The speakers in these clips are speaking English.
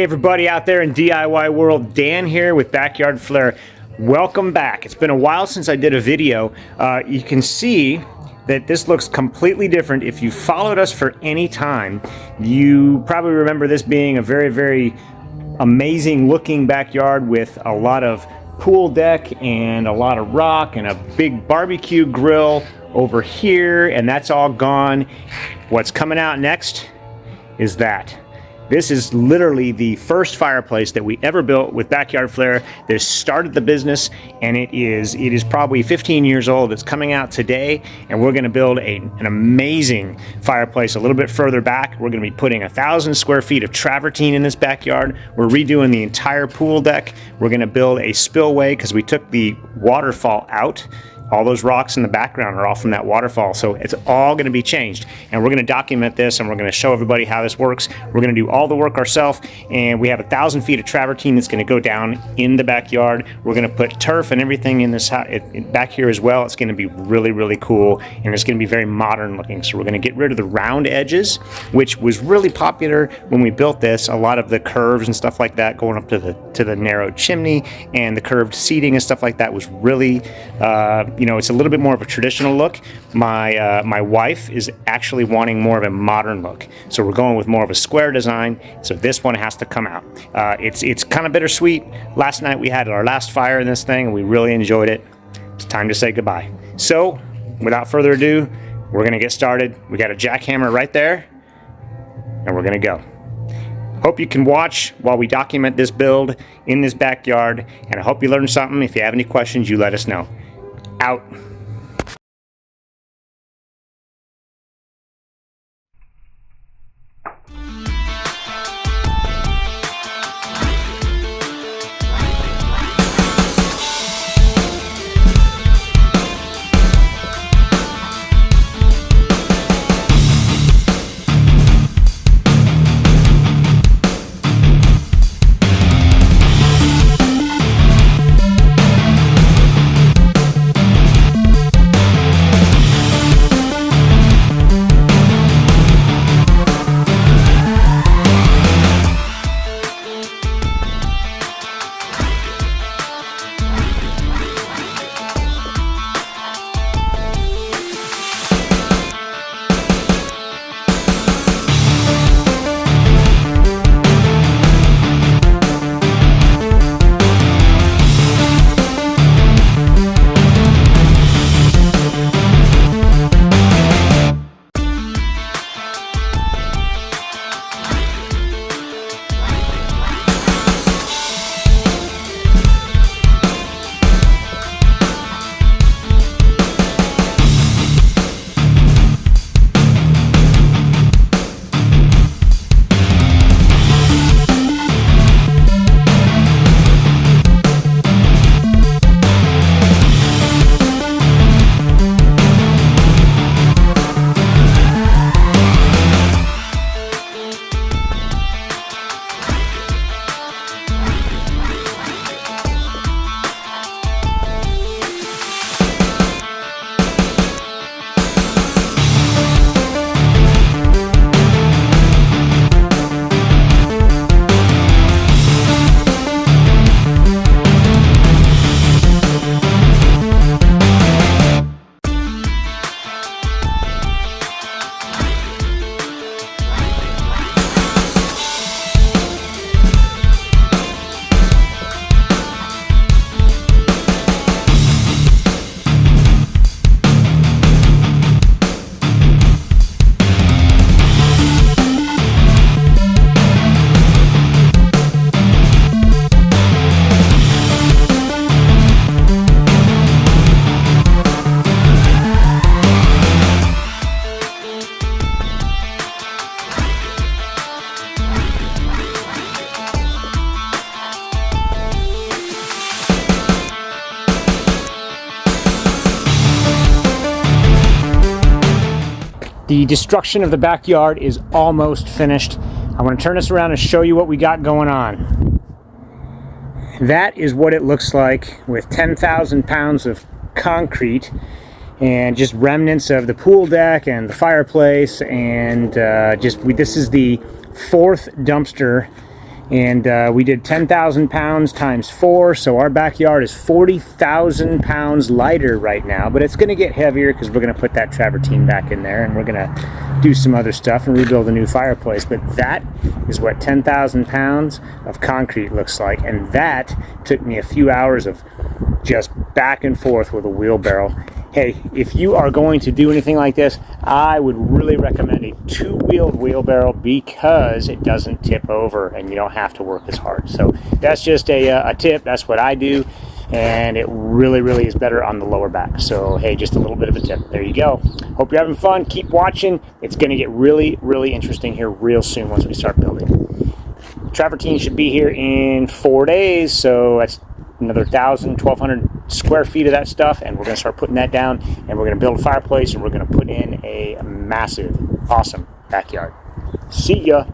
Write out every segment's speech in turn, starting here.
Hey everybody out there in DIY world, Dan here with Backyard Flair. Welcome back. It's been a while since I did a video. You can see that this looks completely different. If you followed us for any time, you probably remember this being a very amazing looking backyard with a lot of pool deck and a lot of rock and a big barbecue grill over here, and that's all gone. What's coming out next is that. This is literally the first fireplace that we ever built with Backyard Flair. This started the business, and it is probably 15 years old. It's coming out today, and we're going to build an amazing fireplace a little bit further back. We're going to be putting 1,000 square feet of travertine in this backyard. We're redoing the entire pool deck. We're going to build a spillway because we took the waterfall out. All those rocks in the background are all from that waterfall, so it's all going to be changed. And we're going to document this, and we're going to show everybody how this works. We're going to do all the work ourselves, and we have 1,000 feet of travertine that's going to go down in the backyard. We're going to put turf and everything in this back here as well. It's going to be really cool, and it's going to be very modern looking. So we're going to get rid of the round edges, which was really popular when we built this. A lot of the curves and stuff like that going up to the narrow chimney and the curved seating and stuff like that was really it's a little bit more of a traditional look. My wife is actually wanting more of a modern look, so we're going with more of a square design. So this one has to come out. It's kind of bittersweet. Last night we had our last fire in this thing, and we really enjoyed it. It's time to say goodbye. So, without further ado, we're gonna get started. We got a jackhammer right there, and we're gonna go. Hope you can watch while we document this build in this backyard, and I hope you learned something. If you have any questions, you let us know. Out. The destruction of the backyard is almost finished. I want to turn this around and show you what we got going on. That is what it looks like with 10,000 pounds of concrete and just remnants of the pool deck and the fireplace, and this is the fourth dumpster And we did 10,000 pounds times 4, so our backyard is 40,000 pounds lighter right now, but it's going to get heavier because we're going to put that travertine back in there, and we're going to do some other stuff and rebuild a new fireplace. But that is what 10,000 pounds of concrete looks like, and that took me a few hours of just back and forth with a wheelbarrow. Hey, if you are going to do anything like this, I would really recommend a two-wheeled wheelbarrow because it doesn't tip over and you don't have to work as hard. So that's just a tip. That's what I do, and it really is better on the lower back. So hey, just a little bit of a tip. There you go. Hope you're having fun. Keep watching. It's going to get really interesting here real soon once we start building. Travertine should be here in 4 days, so that's another 1,000, 1,200 square feet of that stuff, and we're going to start putting that down, and we're going to build a fireplace, and we're going to put in a massive, awesome backyard. See ya!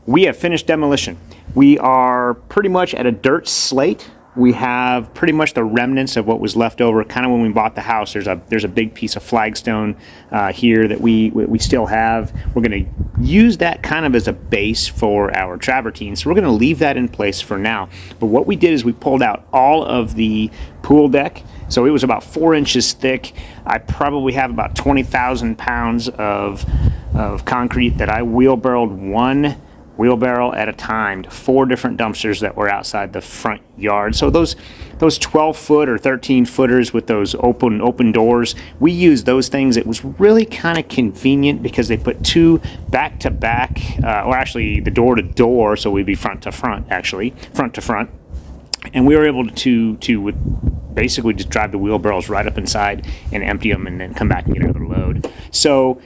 We have finished demolition. We are pretty much at a dirt slate. We have pretty much the remnants of what was left over. Kind of when we bought the house, there's a big piece of flagstone here that we still have. We're going to use that kind of as a base for our travertine, so we're going to leave that in place for now. But what we did is we pulled out all of the pool deck. So it was about 4 inches thick. I probably have about 20,000 pounds of concrete that I wheelbarrowed one wheelbarrow at a time to 4 different dumpsters that were outside the front yard. So those 12-foot or 13-footers with those open doors, we used those things. It was really kind of convenient because they put 2 back-to-back, or actually the door-to-door, so we'd be front to front, actually, front to front. And we were able to basically just drive the wheelbarrows right up inside and empty them and then come back and get another load. So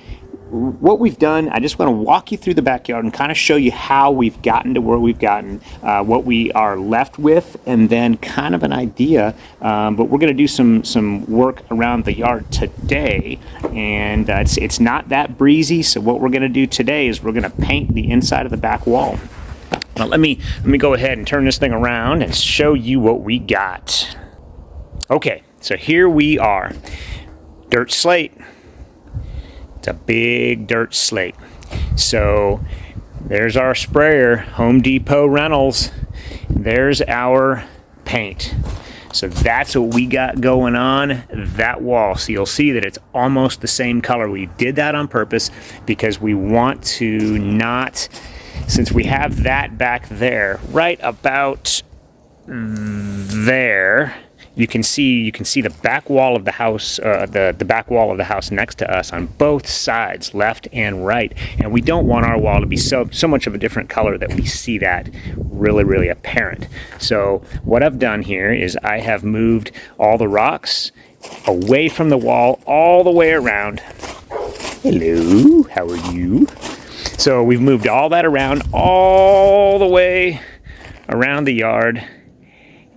what we've done, I just want to walk you through the backyard and kind of show you how we've gotten to where we've gotten, what we are left with, and then kind of an idea. But we're going to do some work around the yard today, and it's not that breezy. So what we're going to do today is we're going to paint the inside of the back wall. Now let me go ahead and turn this thing around and show you what we got. Okay, so here we are. Dirt slate. It's a big dirt slate. So there's our sprayer, Home Depot Rentals. There's our paint. So that's what we got going on that wall. So you'll see that it's almost the same color. We did that on purpose because we want to not, since we have that back there, right about there, you can see the back wall of the house, the back wall of the house next to us on both sides, left and right. And we don't want our wall to be so much of a different color that we see that really apparent. So what I've done here is I have moved all the rocks away from the wall all the way around. Hello, how are you? So we've moved all that around all the way around the yard.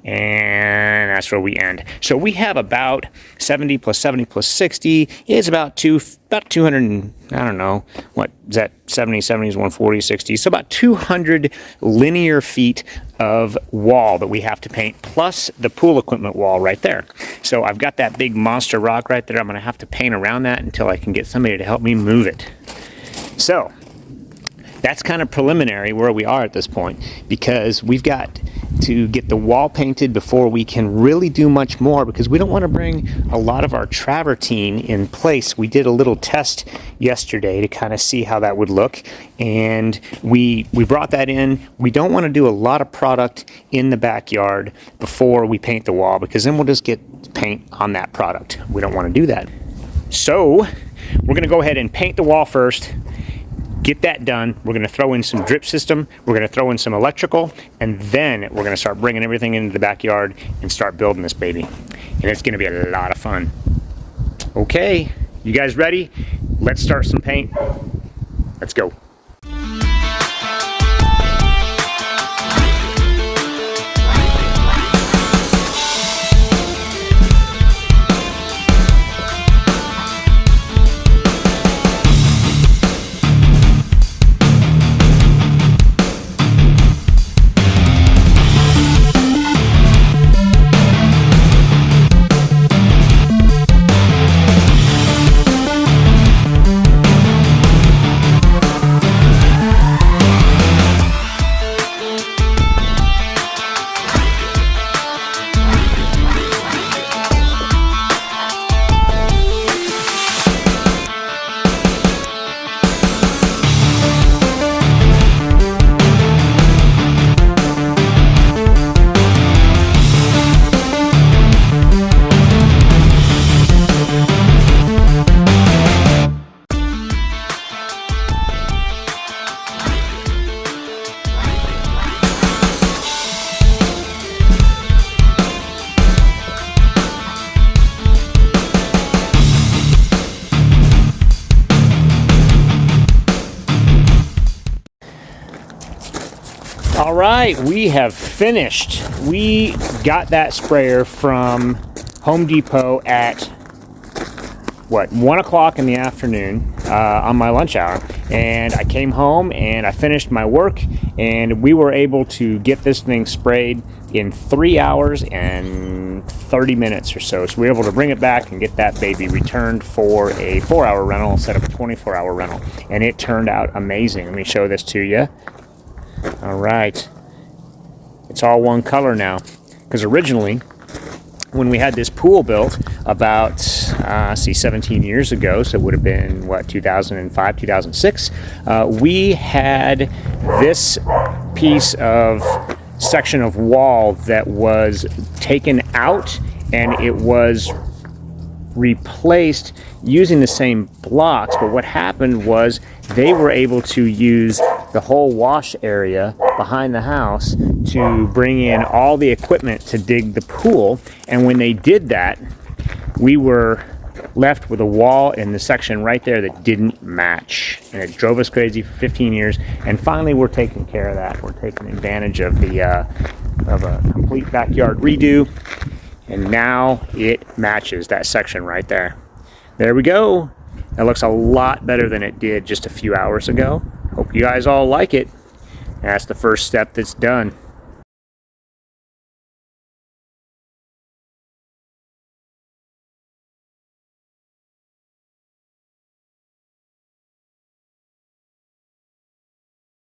And that's where we end. So we have about 70 plus 70 plus 60 is about 200, I don't know, what is that, 70 is 140, 60. So about 200 linear feet of wall that we have to paint, plus the pool equipment wall right there. So I've got that big monster rock right there. I'm going to have to paint around that until I can get somebody to help me move it. So that's kind of preliminary where we are at this point, because we've got to get the wall painted before we can really do much more, because we don't want to bring a lot of our travertine in place. We did a little test yesterday to kind of see how that would look, and we brought that in. We don't want to do a lot of product in the backyard before we paint the wall, because then we'll just get paint on that product. We don't want to do that. So we're going to go ahead and paint the wall first. Get that done. We're going to throw in some drip system. We're going to throw in some electrical, and then we're going to start bringing everything into the backyard and start building this baby. And it's going to be a lot of fun. Okay, you guys ready? Let's start some paint. Let's go. All right, we have finished. We got that sprayer from Home Depot at, what, 1 o'clock in the afternoon on my lunch hour. And I came home and I finished my work, and we were able to get this thing sprayed in 3 hours and 30 minutes or so. So we were able to bring it back and get that baby returned for a 4-hour rental instead of a 24-hour rental. And it turned out amazing. Let me show this to you. All right, it's all one color now, because originally when we had this pool built about 17 years ago, so it would have been what, 2005, 2006, we had this piece of section of wall that was taken out, and it was replaced using the same blocks. But what happened was they were able to use the whole wash area behind the house to bring in all the equipment to dig the pool. And when they did that, we were left with a wall in the section right there that didn't match, and it drove us crazy for 15 years. And finally we're taking care of that. We're taking advantage of the of a complete backyard redo, and now it matches that section right there. There we go. It looks a lot better than it did just a few hours ago. Hope you guys all like it. That's the first step that's done.